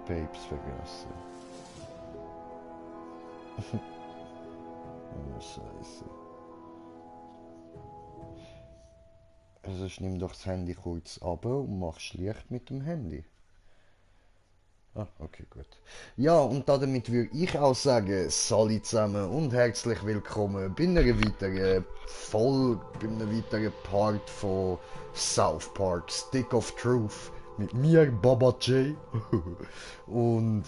Papes vergessen. Oh, Scheiße. Also ich nehme doch das Handy kurz ab und mach Licht mit dem Handy. Ah, okay, gut. Ja, und damit würde ich auch sagen, Sali zusammen und herzlich willkommen bei einer weiteren Folge, bei einem weiteren Part von South Park Stick of Truth mit mir, Baba J. Und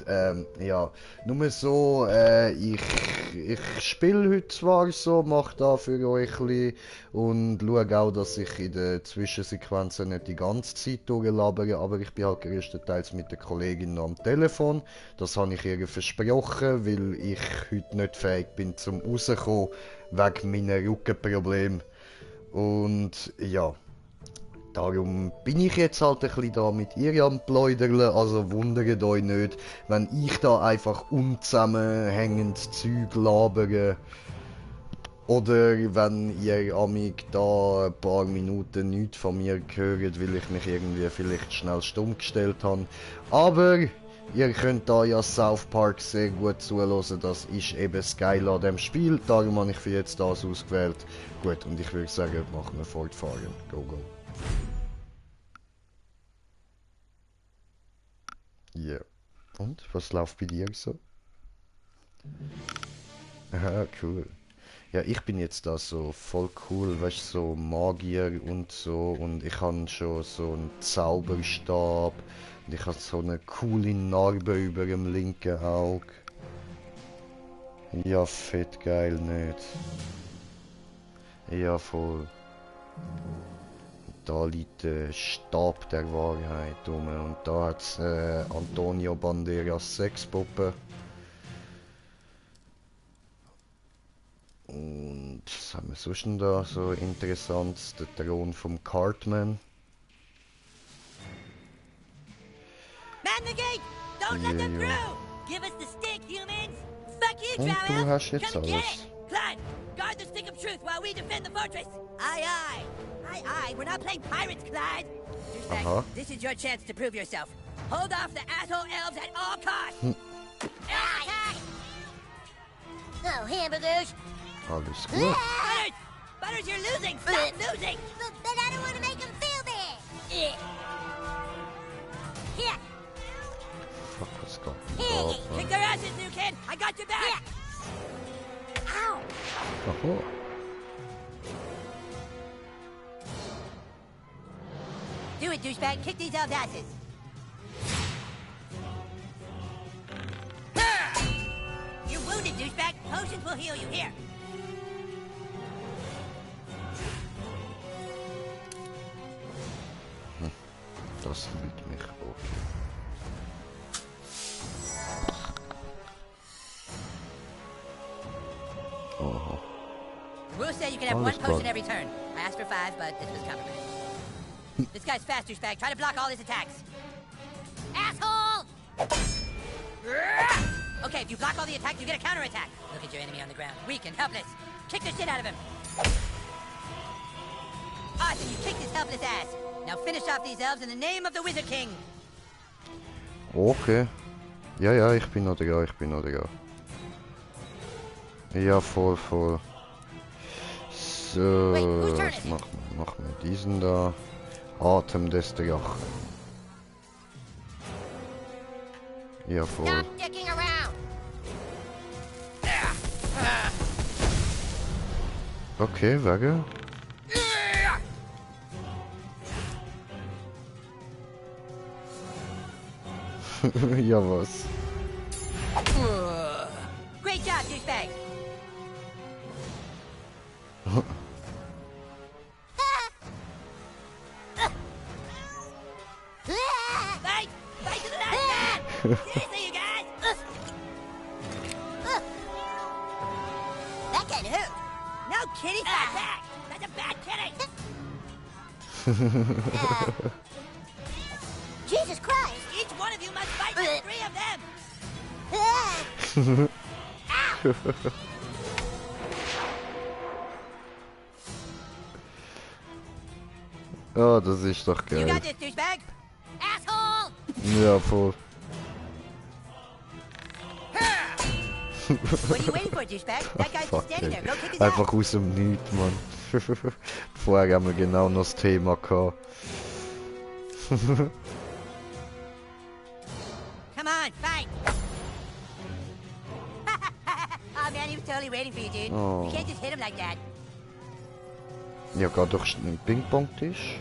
ja, nur so, ich spiele heute zwar so, mache da für euch ein bisschen und schaue auch, dass ich in den Zwischensequenzen nicht die ganze Zeit durchlabere, aber ich bin halt größtenteils mit der Kollegin noch am Telefon. Das habe ich ihr versprochen, weil ich heute nicht fähig bin zum rauskommen, wegen meiner Rückenprobleme. Und ja, darum bin ich jetzt halt ein bisschen da mit ihr am Pläudern, also wundert euch nicht, wenn ich da einfach unzusammenhängendes Zeug labere. Oder wenn ihr amig da ein paar Minuten nichts von mir hört, weil ich mich irgendwie vielleicht schnell stumm gestellt habe. Aber ihr könnt da ja South Park sehr gut zuhören, das ist eben das Geile an dem Spiel, darum habe ich für jetzt das ausgewählt. Gut, und ich würde sagen, machen wir fortfahren. Go, go. Ja. Yeah. Und, was läuft bei dir so? Aha, cool. Ja, ich bin jetzt da so voll cool, weißt du, so Magier und so und ich habe schon so einen Zauberstab und ich habe so eine coole Narbe über dem linken Auge. Ja, fett geil, nicht? Ja, voll. Da liegt der Stab der Wahrheit rum und da hat's Antonio Banderas Sexpuppe. Und was haben wir sonst denn da so interessant? Der Thron vom Cartman. Man the gate! Don't let them through! Give us the stick, humans! Fuck you, Und du Trout! hast jetzt Come get alles. it! Clyde, guard the stick of truth while we defend the fortress! Aye, aye! Aye, aye, we're not playing pirates, Clyde! Douchebag, this is your chance to prove yourself. Hold off the asshole elves at all costs! Aye! Oh, hamburgers! Alles gut. Butters! Butters, you're losing! Stop losing! But I don't want to make him feel bad. Yeah. Fuck, was geht Hey, denn da? kick their asses, new kid! I got your back! Ow! Aha. Do it, douchebag! Kick these elves' asses! You're wounded, douchebag! Potions will heal you. Here! Das liegt mich okay. Aha. Rules say you can have Alles one potion klar. every turn. I asked for 5, but this was compromised. This guy's fast, douchebag. Try to block all his attacks. Asshole! Okay, if you block all the attacks, you get a counterattack. Look at your enemy on the ground. Weak and helpless. Kick the shit out of him. Awesome, you kicked his helpless ass. Now finish off these elves in the name of the Wizard King. Okay. Ja, ja, ich bin noch da, ich bin noch da. Ja, voll, voll. So, was machen wir diesen da? Atem des Drachen. Ja, voll. Stop dicking around. Okay, wege. Ja, was? Great job, douchebag. Fight! Fight to the last man! Seriously, you guys! That can hurt. No kitty fat back! That's a bad kitty! Jesus Christ. Each one of you must fight with 3 of them! Oh, das ist doch You geil. got this, douchebag! Asshole! Ja, voll. What are you waiting for, douchebag? That guy's just standing there. Go kick his ass. Einfach aus dem Nichts, Mann. Vorher haben wir genau noch das Thema gehabt. Come on, fight! Oh man, he was totally waiting for you, dude. Oh. You can't just hit him like that. Ja, geh doch einen Ping-Pong-Tisch.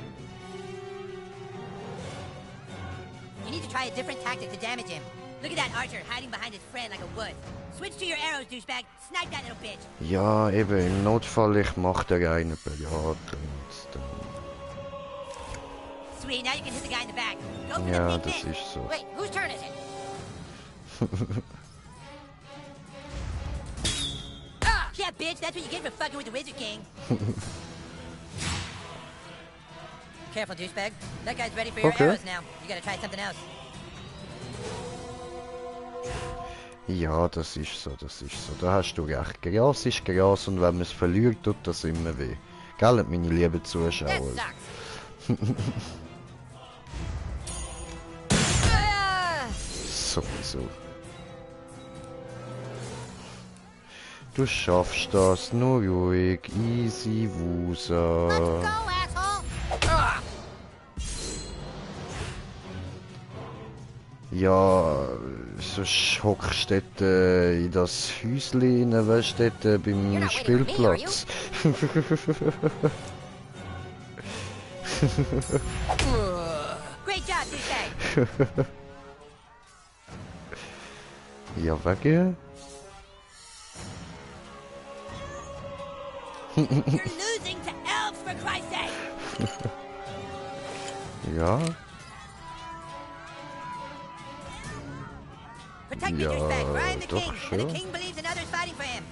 You need to try a different tactic to damage him. Look at that archer hiding behind his friend like a wood. Switch to your arrows, douchebag. Snipe that little bitch. Ja, eben, im Notfall, ich mach der eine Bejahrt und dann... Sweet, now you can hit the guy in the back. Go for Ja, the big das miss. ist so. Wait, whose turn is it? Ah, yeah, bitch, that's what you get for fucking with the Wizard King. Careful, douchebag. That guy's ready for your Okay. arrows now. You gotta try something else. Ja, das ist so, das ist so. Da hast du recht. Gras ist Gras und wenn man es verliert, tut das immer weh. Gell, meine lieben Zuschauer? That sucks. Ah! Sowieso. Du schaffst das, nur ruhig, easy, Let's wusa. go, asshole! Ah! Ja, sonst hockst du dort in das Häuschen rein, weißt du, dort beim You're not waiting for me, are you? Spielplatz. Great job, douchebag. Ja, wegen? You're losing to elves, for Christ's sake. Ja, Protect me, Ja, douchebag, for I am the doch king, and the schon. king believes in others fighting for him.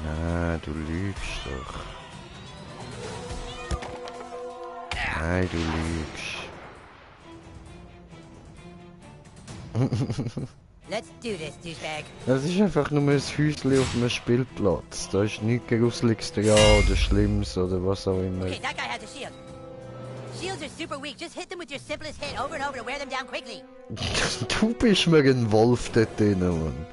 nein, du lügst doch. Nein, du lügst. Let's do this, douchebag. Es ist einfach nur ein Häuschen auf einem Spielplatz. Da ist nichts Gruseliges dran oder Schlimmes oder was auch immer. Okay, that guy has a shield. Shields are super weak. Just hit them with your simplest hit over and over to wear them down quickly. Du bist mir ein Wolf dort drin, Mann.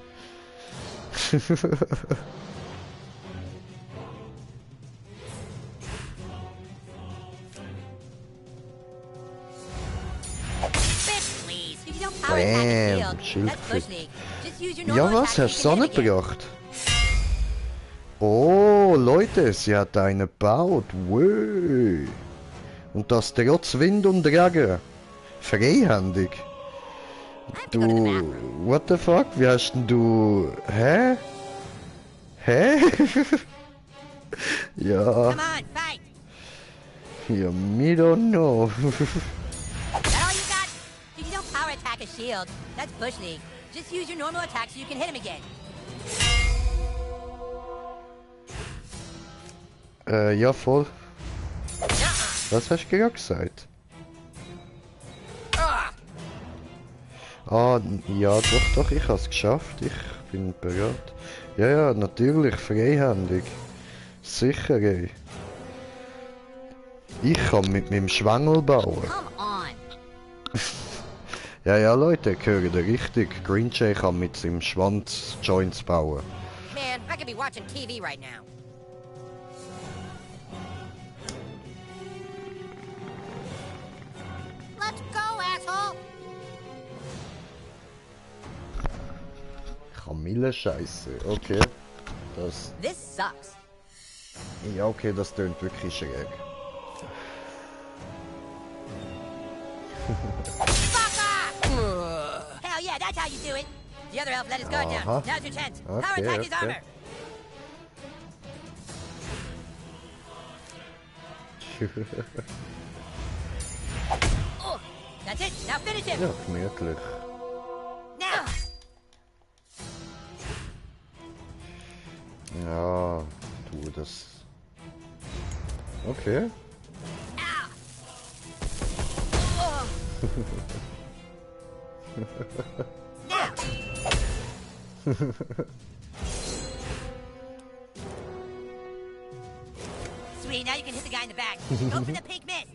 Bitch, please. If you don't power attack a Bam, shield, that's bush Schildkröte. league. Just use your Ja, normal was? attack Hast du so you Sonne can hit him again. gebracht? Oh, Leute, sie hat einen gebaut. Wow. Und das trotz Wind und Regen. Freihändig. Du, what the fuck? Wie hast denn du... Hä? Hä? Ja, Come on, fight. ja, me don't know. That all you got? If you don't power attack a shield, that's bush league. Just use your normal attack so you can hit him again. Ja, voll. Was hast du gerade gesagt? Ah, ja, doch, ich hab's geschafft. Ich bin bereit. Ja, ja, natürlich, freihändig. Sicher, ey. Ich kann mit meinem Schwengel bauen. Come on! Ja, Leute, gehört ihr richtig. Green Jay kann mit seinem Schwanz Joints bauen. Man, I could be watching TV right now. Let's go, asshole! Kamille-Scheiße, okay. Das... This sucks. Ja, okay, das tönt wirklich schräg. Fuck off! Hell yeah, that's how you do it. The other elf let his guard down. Uh-huh. Now's your chance. Okay, Power attack his okay. armor. Oh, that's it. Now finish him. Ja, gemütlich. Now. Ja, tu das. Okay. Ow. Oh. Now. Sweet, now you can hit the guy in the back. Go for the pink mist.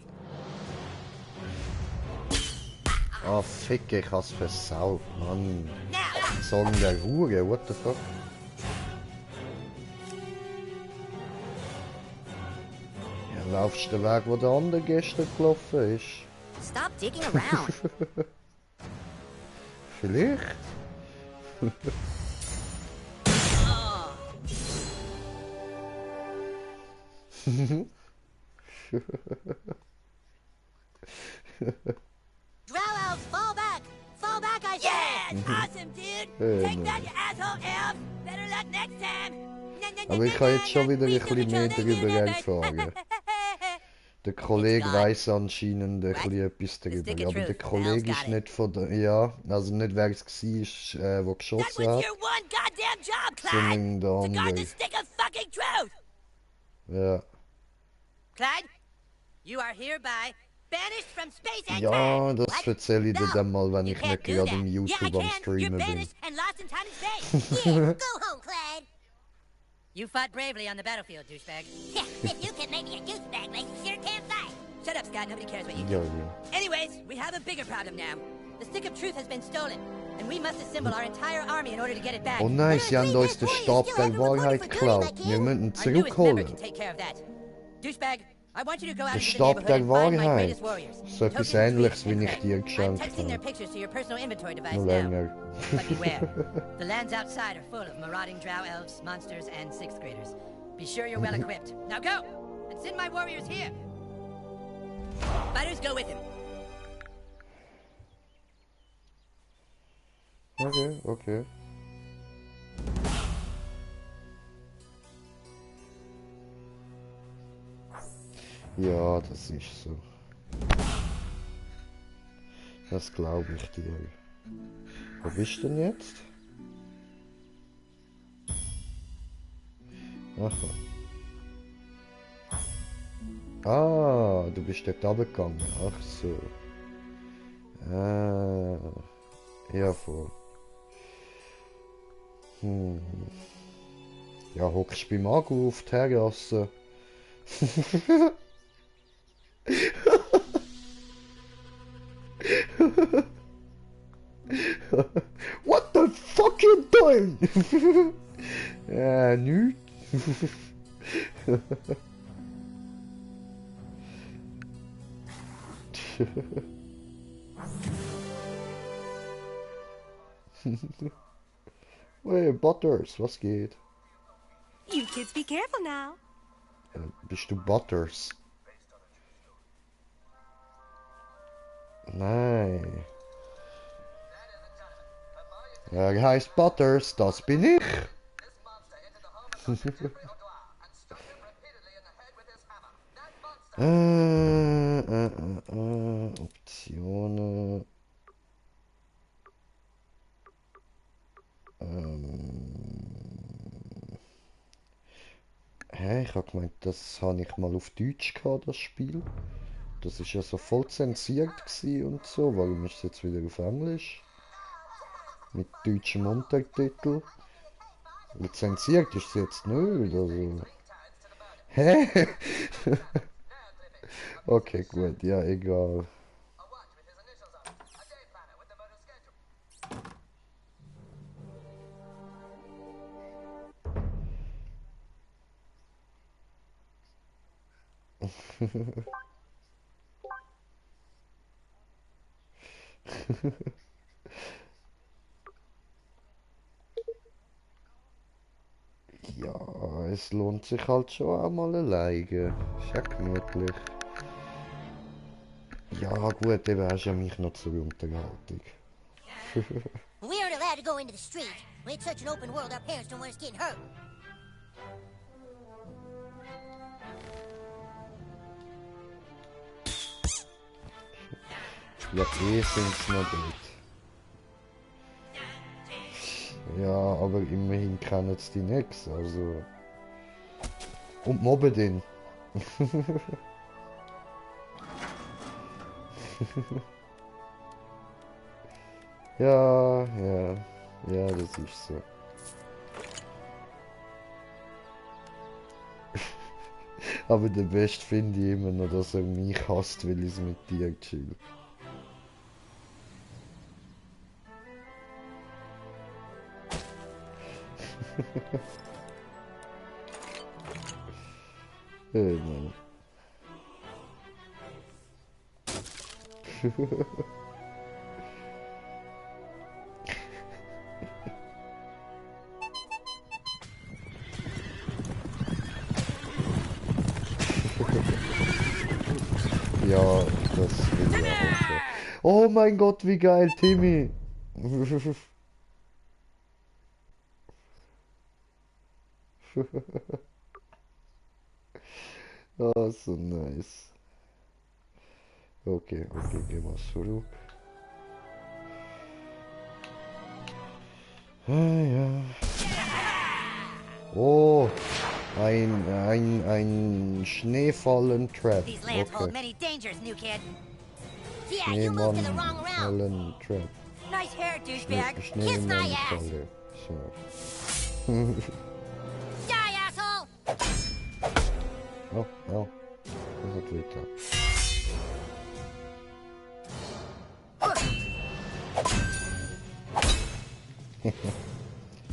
Ah, fick, ich hab's versaut, Mann. Now, Song der Hure, what the fuck? Ja, laufst den Weg, wo der andere gestern gelaufen ist. Stop digging around. Vielleicht? Drow elves, fall back! Fall back, I yeah, said! awesome, dude. Hey, Take man. that, you asshole elf. Better luck next time. Aber ich kann jetzt schon wieder ein bisschen mehr darüber fragen. Der Kollege weiss anscheinend ein bisschen etwas darüber. Aber der Kollege ist nicht von der... Ja, also nicht wer es war, der That geschossen was hat. your one goddamn job, Clyde. Sondern der To guard the andere. stick of fucking truth. Ja. Clyde, you are hereby banished from space and Ja, time. das erzähle ich dir dann mal, wenn You ich can't nicht do gerade that. im Yeah, I YouTube am can. You're Streamen bin. banished and lost in time and space. Yeah, go home, Clyde. You fought bravely on the battlefield, douchebag. Yeah, if you can make me a douchebag, like you sure can fight. Shut up, Scott. Nobody cares what you Ja, do. ja. Anyways, we have a bigger problem now. The stick of truth has been stolen, and we must assemble our entire army in order to get it back. Oh nein, sie haben uns den Stab der Wahrheit geklaut. Wir müssen ihn Our newest member zurückholen. can take care of that. Douchebag, I want you to go out Der into the Stab neighborhood der and find my Wahrheit. greatest warriors. So etwas Token, Ähnliches, Reed, wie and ich Craig. dir I'm geschenkt texting their habe. pictures to your personal inventory device Nur now. länger. But beware. The lands outside are full of marauding drow elves, monsters, and sixth graders. Be sure you're well equipped. Now go! And send my warriors here! Fighters, go with him. Okay, okay. Ja, das ist so. Das glaube ich dir. Wo bist du denn jetzt? Aha. Ah, du bist dort runtergegangen. Ach so. Ja, voll. Ja, hockst beim Magu auf die Terrasse. What the fuck you doing? Ja, nüt. Hey, Butters, was geht? You kids be careful now. Bist du Butters? Nein. Er heißt Butters, das bin ich. Optionen. Ich habe gemeint, das habe ich mal auf Deutsch gehabt, das Spiel. Das ist ja so voll zensiert gsi und so. Warum ist es jetzt wieder auf Englisch? Mit deutschem Untertitel. Und zensiert ist es jetzt nicht, also. Hä? Okay, gut, ja, egal. Ja, es lohnt sich halt schon auch mal alleine. Ist ja gemütlich. Ja gut, eben hast ja mich noch zur Unterhaltung. We aren't allowed to go into the street. When it's such an open world, our parents don't want us getting hurt. Ja, sind's noch dort. Ja, aber immerhin kennen sie die nix, also... Und mobben den. Ja, das ist so. Aber der Beste finde ich immer noch, dass er mich hasst, weil ich mit dir chill. Hey, Mann. Ja, das will ich auch so. Oh mein Gott, wie geil, Timmy! Oh, so nice. Okay, gehen wir zurück. Ah, ja. Oh, ein Schneefallen-Trap. These lands hold Okay. many dangers, new kid. Yeah, you moved to the wrong realm. Schneefallen-Trap. Nice hair, douchebag. Kiss my ass. Schneemann-Falle. So. Die, asshole! Oh, oh. Das hat weiter.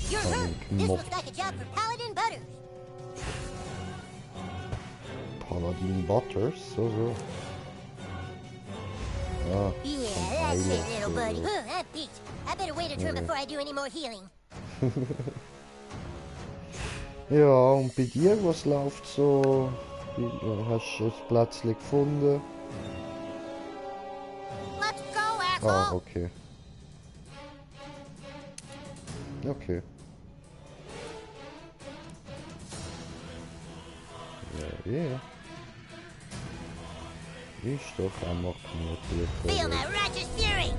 You're hurt. This looks like a job for Paladin Butters. Paladin Butters, so. Ah, Yeah, that's it, little buddy. I'm beat. I better wait a turn before I do any more healing. ja, und bei dir, was läuft so? Hast du das Plätzchen gefunden? Let's go, Ah, asshole! okay. Okay. Ja, ja. Ist doch einmal gemütlich. Feel that righteous fury!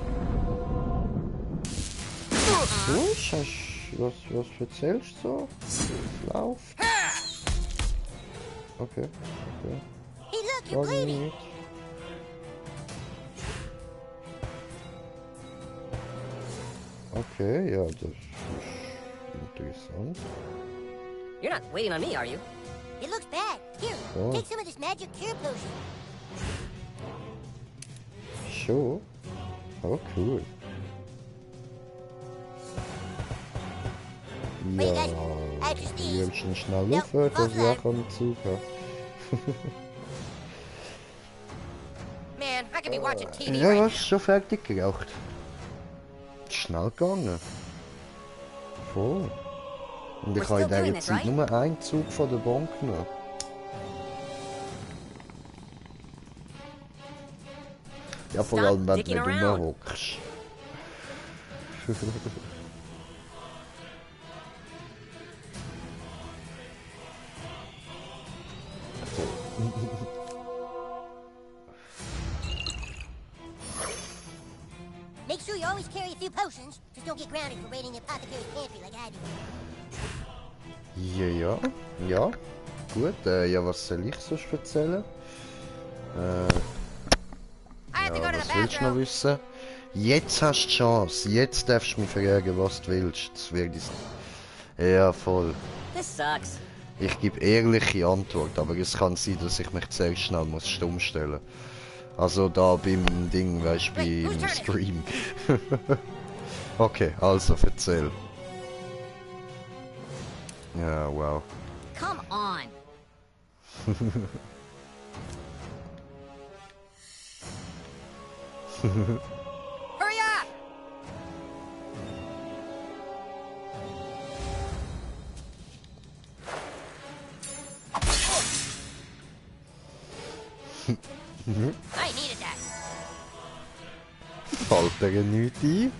Was erzählst du so? Was läuft? Okay, okay. Hey, look, you're Sag mir bleeding. nicht. Okay, ja, das ist interessant. You're not waiting on me, are you? It looks bad. Here, Oh. take some of this magic cure potion. Sure. Oh, cool. Wait, Ja, guys, I just du need- willst ihn schnell No, aufhören, dass hold ich auch am Zug habe. Man, I could be watching TV Ja, right hast schon fertig geraucht. Schnell gegangen. Voll. Und ich We're habe in still doing dieser this, Zeit right? nur einen Zug von der Bank genommen. Ja, vor Stop allem wenn du dicking nicht around. rumhockst. Make sure you always carry a few potions. Just don't get grounded for raiding the apothecary's pantry like I do. Ja. Gut, ja, was soll ich sonst erzählen? I have to go Ja, to was the willst du noch bathroom. wissen? Jetzt hast du die Chance. Jetzt darfst du mich fragen, was du willst. Das wird ja, voll. This sucks. Ich gebe ehrliche Antwort, aber es kann sein, dass ich mich zuerst schnell muss stumm stellen. Also da beim Ding, weißt du, Wait, whose beim turn is it? Stream. Okay, also erzähl. Ja, wow. Come on. Hurry up! I needed that. Fällt dir nichts ein?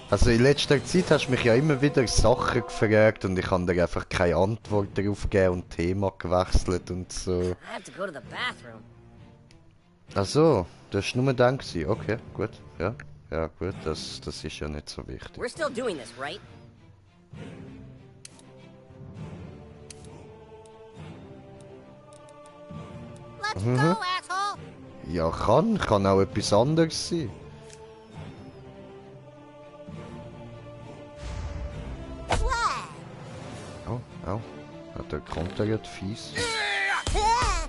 Also in letzter Zeit hast du mich ja immer wieder Sachen gefragt und ich habe dir einfach keine Antwort darauf gegeben und Thema gewechselt und so. I have to go to the bathroom. Ach so, das war nur dann gewesen. Okay, gut, ja. Ja gut, das ist ja nicht so wichtig. We're still doing this, right? Let's go, asshole! Ja, kann auch etwas anderes sein. Swag! Oh, der Konter geht fies. Ah!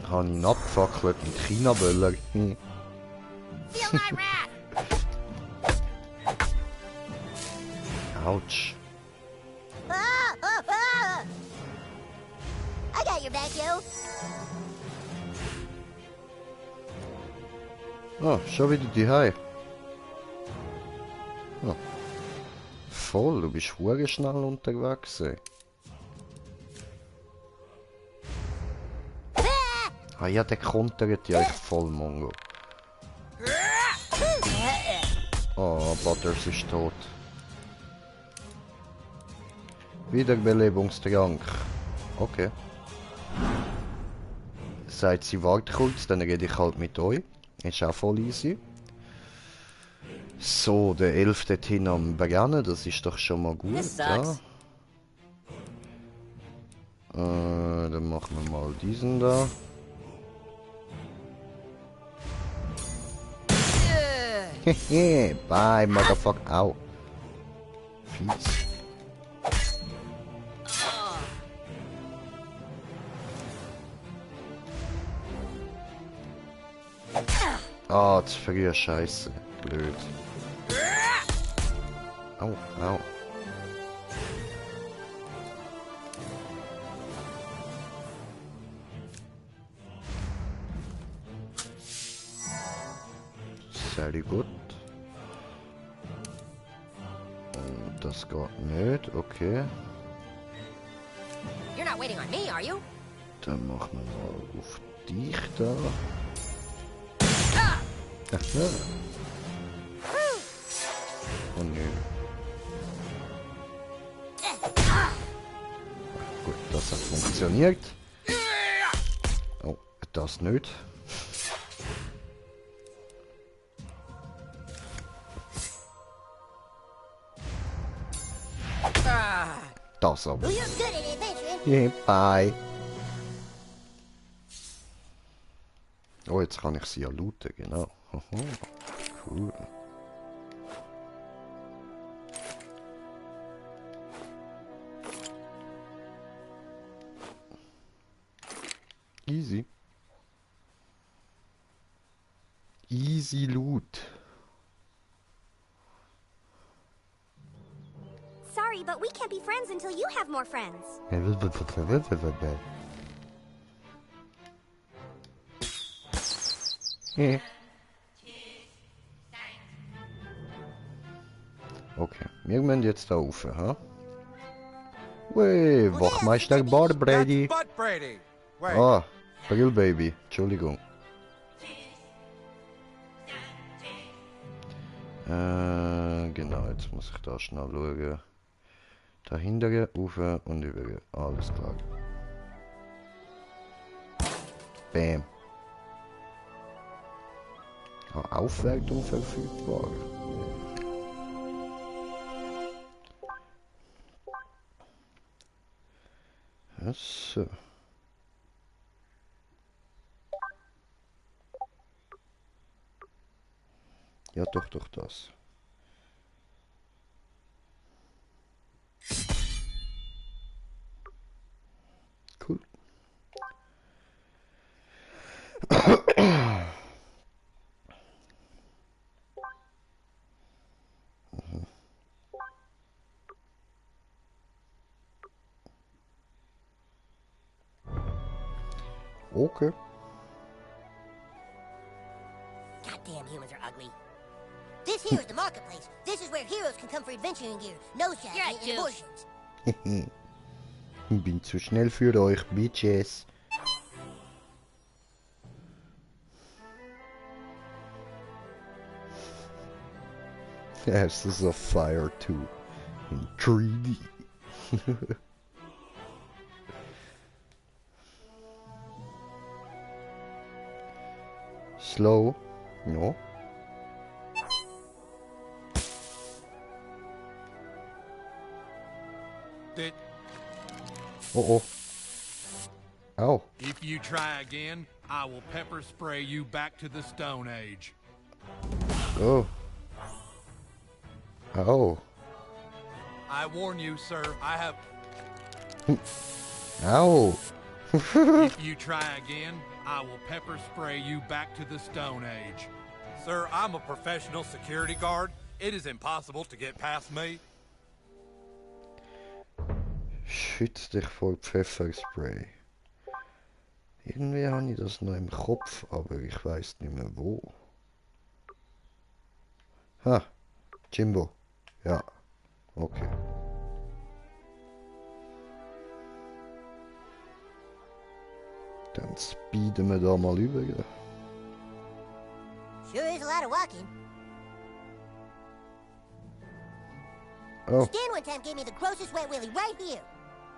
Habe ich ihn abgefackelt mit China-Böller. Feel my wrath! Autsch. I got your back, yo. Ah, schon wieder die Hause. Ah. Voll, du bist hure schnell unterwegs. Ey. Ah ja, der kontert ja echt voll, Mongo. Oh, Butters ist tot. Wiederbelebungstrank. Okay. Seid sie wart kurz, dann rede ich halt mit euch. Ist auch voll easy. So, der 11. hin am Brennen, das ist doch schon mal gut. Ja. Dann machen wir mal diesen da. Hehe, bye, motherfucker. Au. Fies. Ah, zu früh, scheiße. Blöd. Au, au. Sehr gut. Und das geht nicht, okay. You're not waiting on me, are you? Dann machen wir mal auf dich da. Oh nö. Gut, das hat funktioniert. Oh, das nicht. Das aber. Well, you're good at adventuring. Yeah, bye. Oh, jetzt kann ich sie ja looten, genau. Aha, cool. Easy. Easy loot. Sorry, but we can't be friends until you have more friends. Okay, wir müssen jetzt da rauf, ha? Wey, Wachmeister Bar Brady. That's Butt Brady. Wait. Ah, Brill Baby, Entschuldigung. Genau, jetzt muss ich da schnell schauen. Dahinter, rauf und über. Alles klar. Bam. Ah, Aufwertung verfügbar. So. Ja, doch das. Cool. Okay. Goddamn humans are ugly. This here's the marketplace. This is where heroes can come for adventuring gear, nose shots, Yeah, and dude. abortions. Ich bin zu schnell für euch, Bitches. Asses of Fire 2 in 3D. Slow? No. Did, Oh. Ow. if you try again, I will pepper spray you back to the Stone Age. Oh. Oh. I warn you, sir, I have... Ow! If you try again, I will pepper spray you back to the Stone Age. Sir, I'm a professional security guard. It is impossible to get past me. Schütz dich vor Pfefferspray. Irgendwie habe ich das noch im Kopf, aber ich weiß nicht mehr wo. Ha! Jimbo. Ja. Okay. Dann speeden wir da mal über. Sure is a lot of walking. Oh. Stan one time gave me the grossest wet willy right here.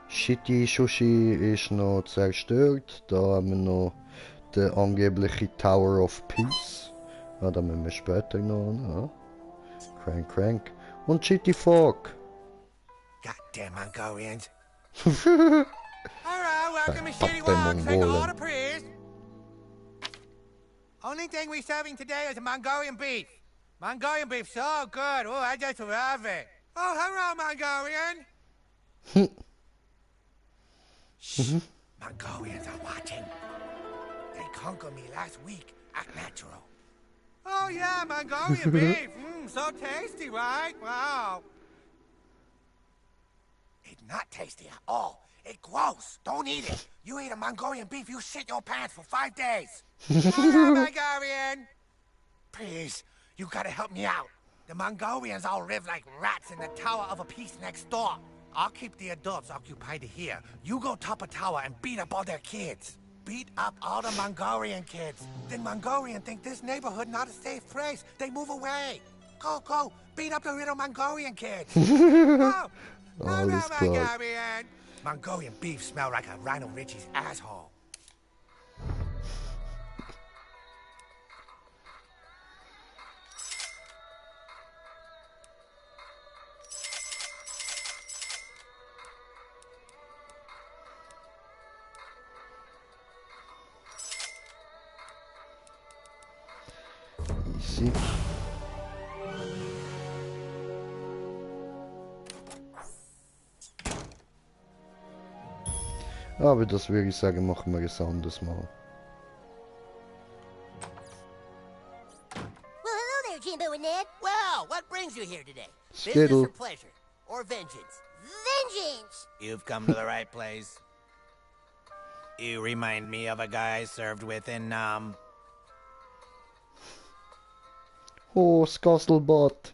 Shitty Sushi ist noch zerstört. Da haben wir noch den angeblichen Tower of Peace. Ah, da müssen wir später noch an. Ja. Crank. Und Shitty Fork. Goddamn Mongolians. Alright, welcome to Shitty Goddamn Walk. Take a Mongolen. order, please. Only thing we're serving today is Mongolian beef. Mongolian beef, so good. Oh, I just love it. Oh, hello, Mongolian. Shh. Mongolians are watching. They conquered me last week. Act natural. Oh, yeah, Mongolian beef. So tasty, right? Wow. It's not tasty at all. It's gross. Don't eat it. You eat a Mongolian beef, you shit your pants for 5 days. Hello, Mongolian. Please, you gotta help me out. The Mongolians all live like rats in the Tower of a Peace next door. I'll keep the adults occupied here. You go top a tower and beat up all their kids. Beat up all the Mongolian kids. Then Mongolian think this neighborhood not a safe place. They move away. Go. Beat up the little Mongolian kids. Oh, hello, Alles klar. Mongolian. Mongolian beef smell like a Rhino Richie's asshole. Easy. Aber das würde ich sagen, machen wir ein anderes Mal. Well, hello there, Jimbo and Ned. Well, what brings you here today? Skittle. Business or pleasure? Or vengeance? Vengeance! You've come to the right place. You remind me of a guy I served with in, Oh, Scastlebot.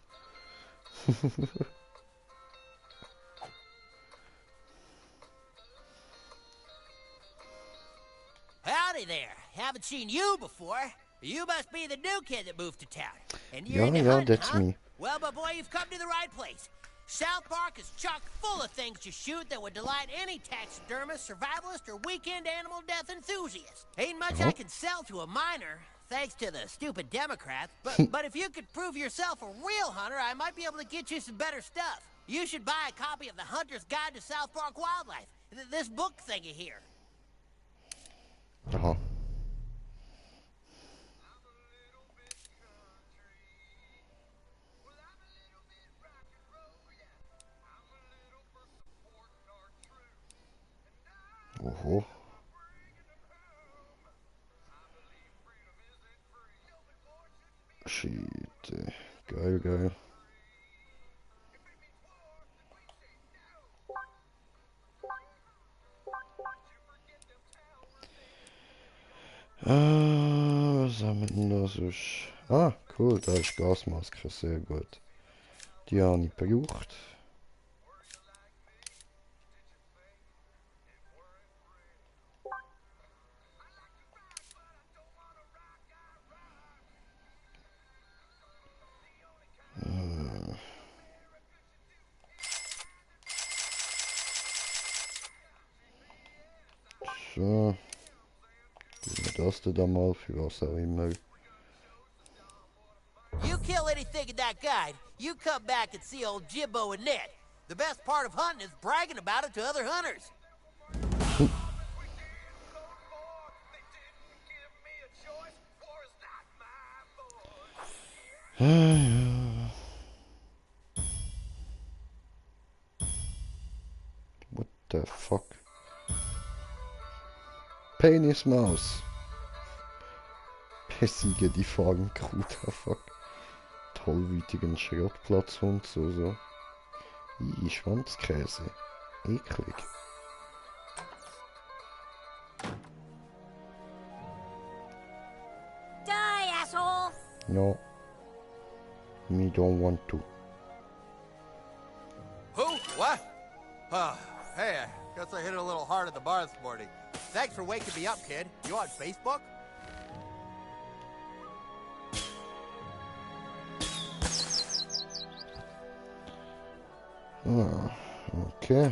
Howdy there. Haven't seen you before. You must be the new kid that moved to town. And Yeah, you're into yeah, hunting, that's huh? me. Well, my boy, you've come to the right place. South Park is chock full of things to shoot that would delight any taxidermist, survivalist, or weekend animal death enthusiast. Ain't much I can sell to a minor, thanks to the stupid Democrats, but if you could prove yourself a real hunter, I might be able to get you some better stuff. You should buy a copy of The Hunter's Guide to South Park Wildlife, this book thingy here. Aha. Oho. Shit. Geil. Was haben wir denn da sonst? Ah, cool, da ist Gasmaske, sehr gut. Die habe ich gebraucht. So. Geben wir das da mal, für was auch immer. You kill anything in that guide, you come back and see old Jimbo and Ned. The best part of hunting is bragging about it to other hunters. What the fuck? Penismaus. Besiege die Farmencrew, der fuck. Tollwütigen Schrottplatzhund, so. Schwanzkäse. Eklig. Die, asshole! No. Me don't want to. Who? What? Hey, I guess I hit it a little hard at the bar this morning. Thanks for waking me up, kid. You on Facebook? Ah, okay.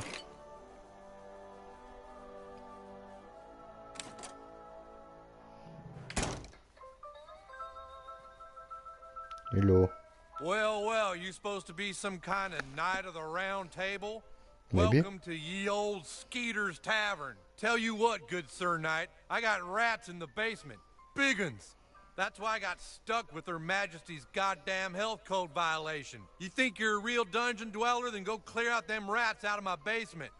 Hello. Well, you supposed to be some kind of knight of the round table? Maybe. Welcome to ye old Skeeter's Tavern. Tell you what, good Sir Knight, I got rats in the basement. Big uns. That's why I got stuck with Her Majesty's goddamn health code violation. You think you're a real dungeon dweller? Then go clear out them rats out of my basement.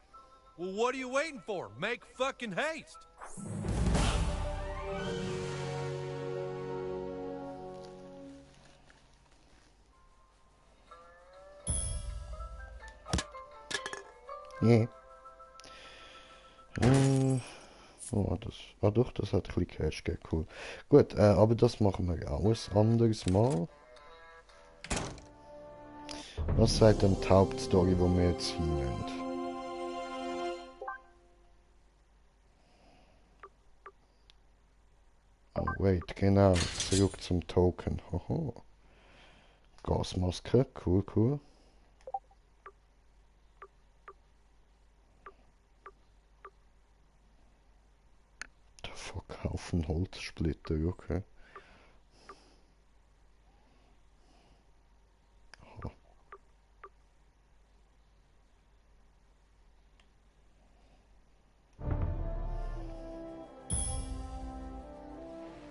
Well, what are you waiting for? Make fucking haste. Nee. Oh, doch, das hat ein bisschen Cash gegeben, cool. Gut, aber das machen wir auch ein anderes Mal. Was seid denn die Hauptstory, wo wir jetzt hinnehmen? Oh, wait, genau, zurück zum Token. Haha. Gasmaske, cool. Haufen Holzsplitter, okay. Oh.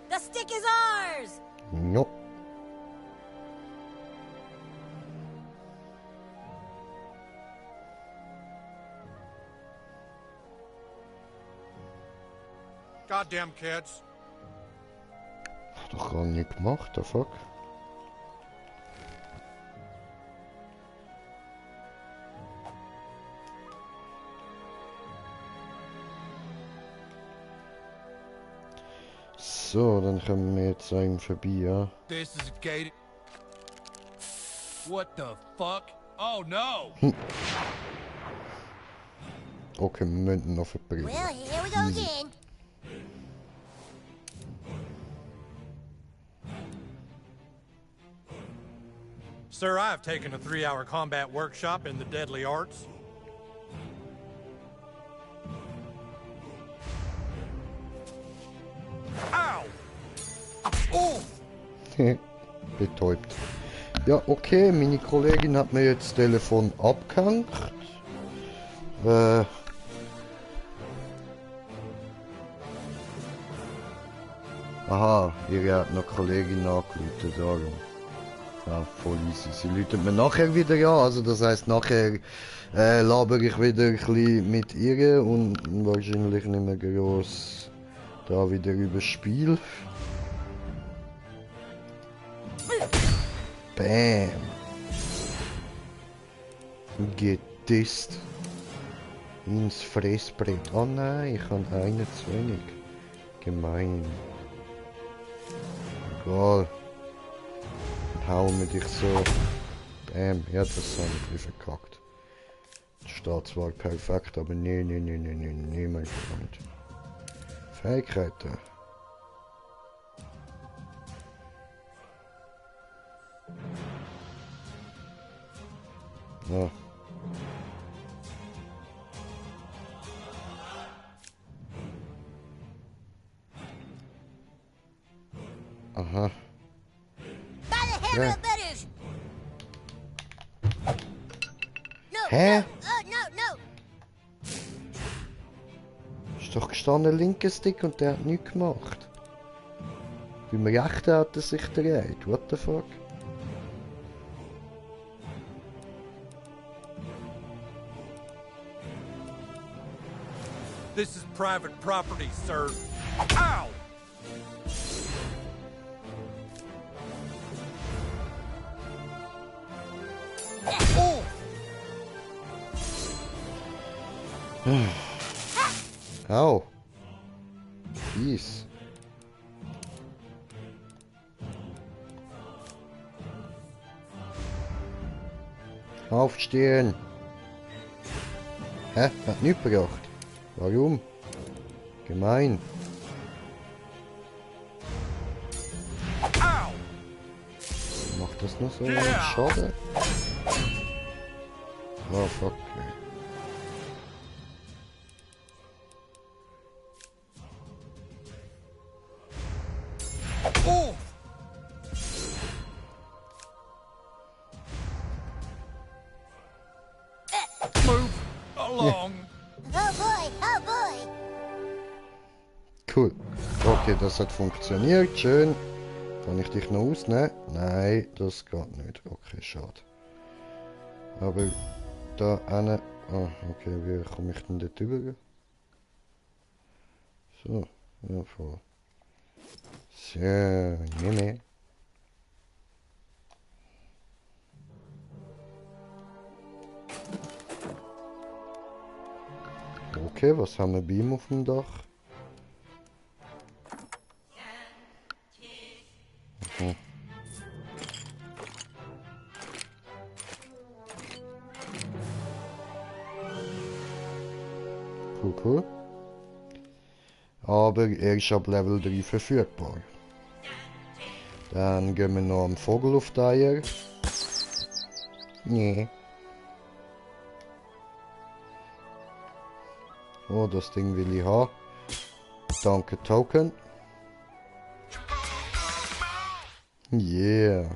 The stick is ours! No. Goddamn kids. Hat doch gar nicht gemacht, der fuck. So, dann kommen wir jetzt an ihm vorbei, ja. This is gated. What the fuck? Oh no! Okay, wir müssen noch verbrennen. Well, here we go again. Sir, I have taken a 3-hour combat workshop in the deadly arts. Ow! Oh! Betäubt. Ja, okay, meine Kollegin hat mir jetzt das Telefon abgehängt. Aha, ihre hat noch Kollegin angerufen, darum. Ja, voll easy. Sie läutet mir nachher wieder an, also das heisst nachher labere ich wieder ein bisschen mit ihr und wahrscheinlich nicht mehr groß da wieder über das Spiel. Bam! Gedisst. Ins Fressbrett. Oh nein, ich habe einen zu wenig. Gemein. Egal. Hauen wir dich so. Bam, ja, das habe ich verkackt. Das steht zwar perfekt, aber nee, mein Freund. Fähigkeiten. Ja. Aha. Ja. Hä? No. Ist doch gestanden linker Stick und der hat nichts gemacht. Beim rechten hat er sich gedreht. What the fuck? This is private property, sir. Ow! Au. Fies. Aufstehen. Hä? Hat nichts gebracht. Warum? Gemein. Macht das noch so einen Schaden? Oh fuck. Move along. Oh boy, oh boy. Cool. Okay, das hat funktioniert. Schön. Kann ich dich noch ausnehmen? Nein, das geht nicht. Okay, schade. Aber da eine. Ah, okay, wie komme ich denn dort rüber? So, ja voll. So, nehme. Okay, was haben wir bei ihm auf dem Dach? Mhm. Cool, cool. Aber er ist ab Level 3 verfügbar. Dann gehen wir noch am Vogel auf die Eier. Nee. Oh, das Ding will ich haben. Danke, Token. Yeah.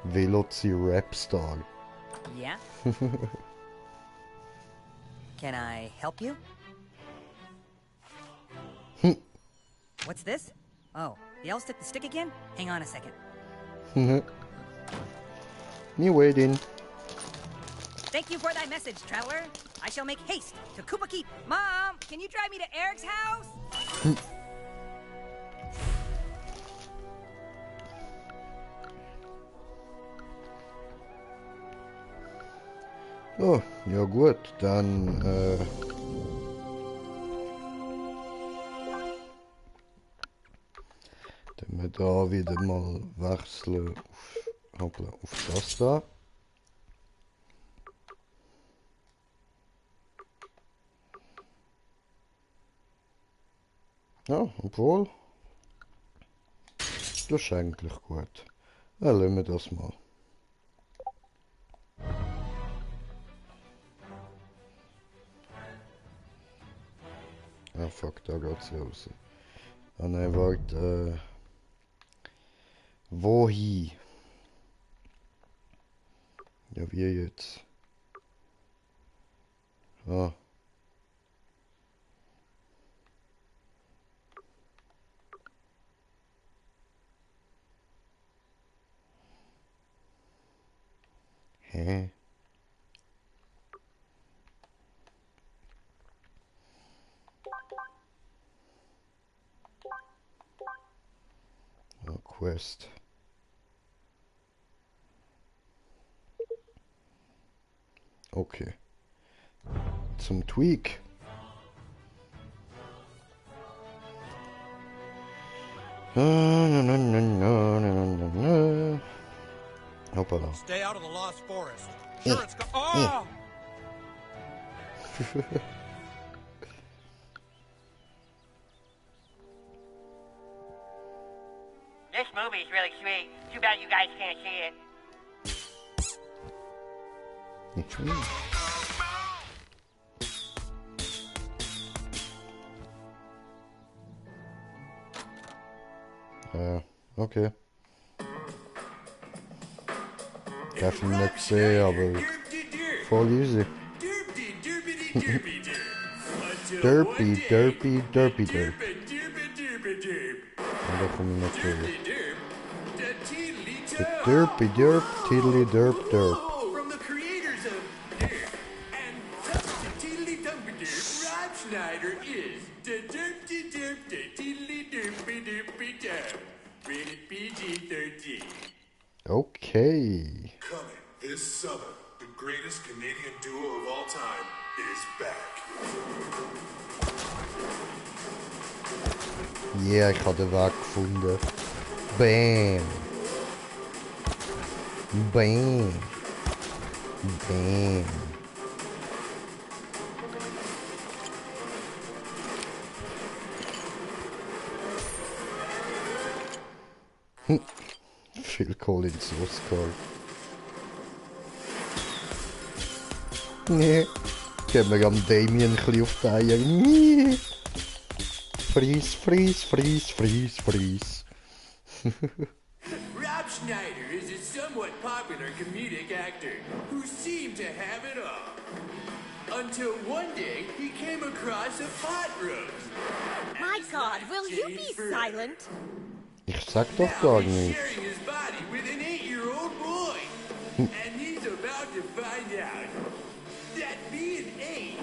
Veloci Rapstar. Yeah? Can I help you? What's this? Oh, the elves took the stick again? Hang on a second. Me waiting. Thank you for thy message, traveler. I shall make haste to Koopa Keep. Mom, can you drive me to Eric's house? Oh, ja gut, dann wir da wieder mal wechseln auf das da. Ja, obwohl. Das ist eigentlich gut. Ja, lassen wir das mal. Ah fuck, da geht's raus. Ah nein, warte, wohin? Ja, wie jetzt? Ah. Hä? Oh, Quest. Okay. Zum Tweak. Hoppala. Stay out of the Lost Forest. Sure, it's oh! This movie is really sweet. Too bad you guys can't see it. Okay. Darf ich nicht sehen, aber voll easy. Derpy, derpy, derpy, derp. Und da komme ich nicht rüber. Derpy, derp, tiddly, derp, derp. From the creators of Derp and Teedly Dumpy Derp, Rob Schneider is Okay. Coming this summer, the greatest Canadian duo of all time is back. Yeah, ich habe den Weg gefunden. Bam. Bam. Bam. Phil Collins Oscar. Nee. Geben wir am Damien ein bisschen auf die Eier. Nee. Freeze, freeze, freeze, freeze, freeze. Rob Schneider is a somewhat popular comedic actor who seemed to have it all. Until one day he came across a pot roast. My God, will you be silent? Ich sag doch gar nicht. Sharing his body with an 8-year-old boy. And he's about to find out that being 8 ain't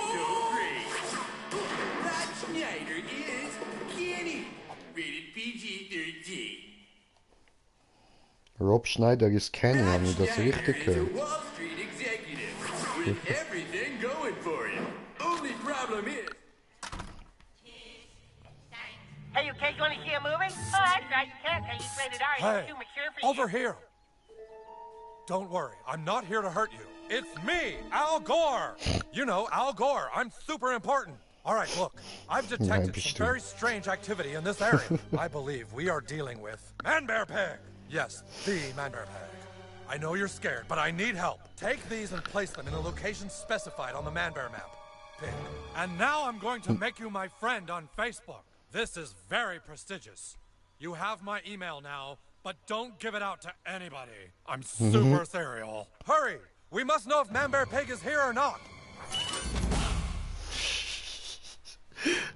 so great. Rob Schneider is Kenny, rated PG-13. Rob Schneider ist Kenny, haben wir das richtig gehört? Wall Street executive with everything going for him. Only problem is. Hey, you kids want to see a movie? Oh, that's right, you can't say it's rated R. Hey, It's too mature for you. over here. Don't worry, I'm not here to hurt you. It's me, Al Gore. You know, Al Gore. I'm super important. All right, look, I've detected some very strange activity in this area. I believe we are dealing with Man-Bear Pig. Yes, the Man-Bear Pig. I know you're scared, but I need help. Take these and place them in the location specified on the Man-Bear map. Pig. And now I'm going to make you my friend on Facebook. This is very prestigious. You have my email now, but don't give it out to anybody. I'm super serial. Hurry! We must know if Man-Bear Pig is here or not.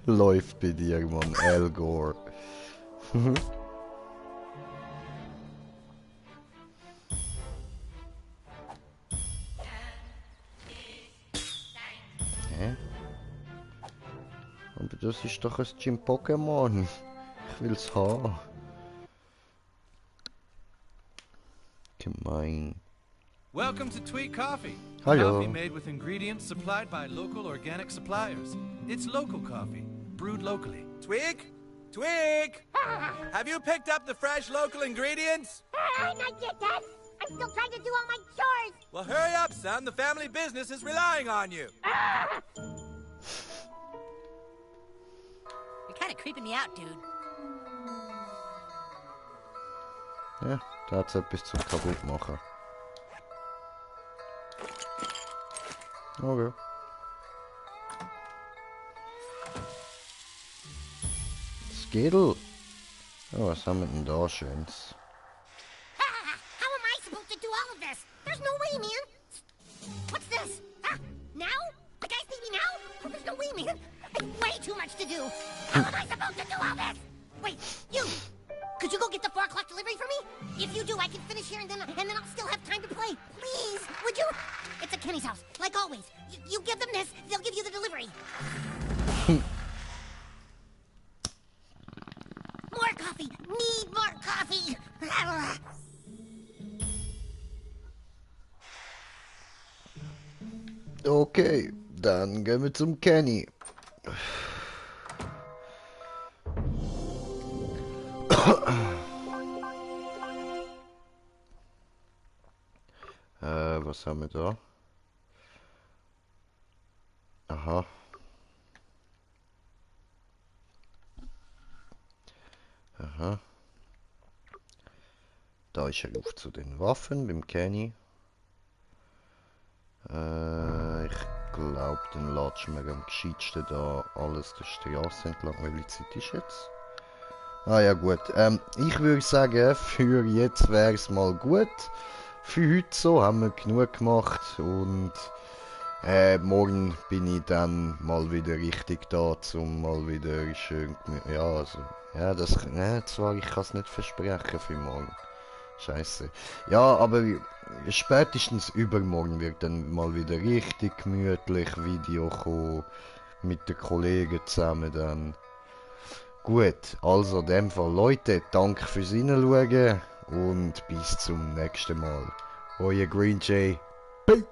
Läuft bei dir, Mann. Al Gore. Hä? Aber das ist doch ein Gym-Pokémon. Ich will's haben. Gemein. Welcome to Tweet Coffee. Hallo. Coffee made with ingredients supplied by local organic suppliers. It's local coffee, brewed locally. Twig? Twig! Have you picked up the fresh local ingredients? Not yet, Dad. I'm still trying to do all my chores. Well, hurry up, son. The family business is relying on you. You're kind of creeping me out, dude. Ja, da hat's etwas zum Kaputtmachen. Okay. Skittle. Oh, was haben wir denn da Schönes? How am I supposed to do all of this? There's no way, man. What's this? Now? The guys need me now? Oh, there's no way, man. It's way too much to do. How am I supposed to do all this? Wait, you! Could you go get the 4 o'clock delivery for me? If you do, I can finish here and then I'll still have time to play. Please, would you? It's at Kenny's house, like always. You give them this, they'll give you the delivery. More coffee! Need more coffee! Okay, dann gehen wir zum Kenny. Was haben wir da? Aha. Aha. Da ist er auf zu den Waffen beim Kenny. Ich glaube, dann latschen wir am gescheitsten da alles der Straße entlang. Welche Zeit ist jetzt? Ah ja gut. Ich würde sagen, für jetzt wäre es mal gut. Für heute so haben wir genug gemacht und morgen bin ich dann mal wieder richtig da, zum mal wieder schön, ja, also, ja, das, zwar, ich kann es nicht versprechen für morgen. Scheiße. Ja, aber spätestens übermorgen wird dann mal wieder richtig gemütlich Video kommen. Mit den Kollegen zusammen dann. Gut, also in dem Fall Leute, danke fürs Reinschauen und bis zum nächsten Mal. Euer Green Jay. Peace!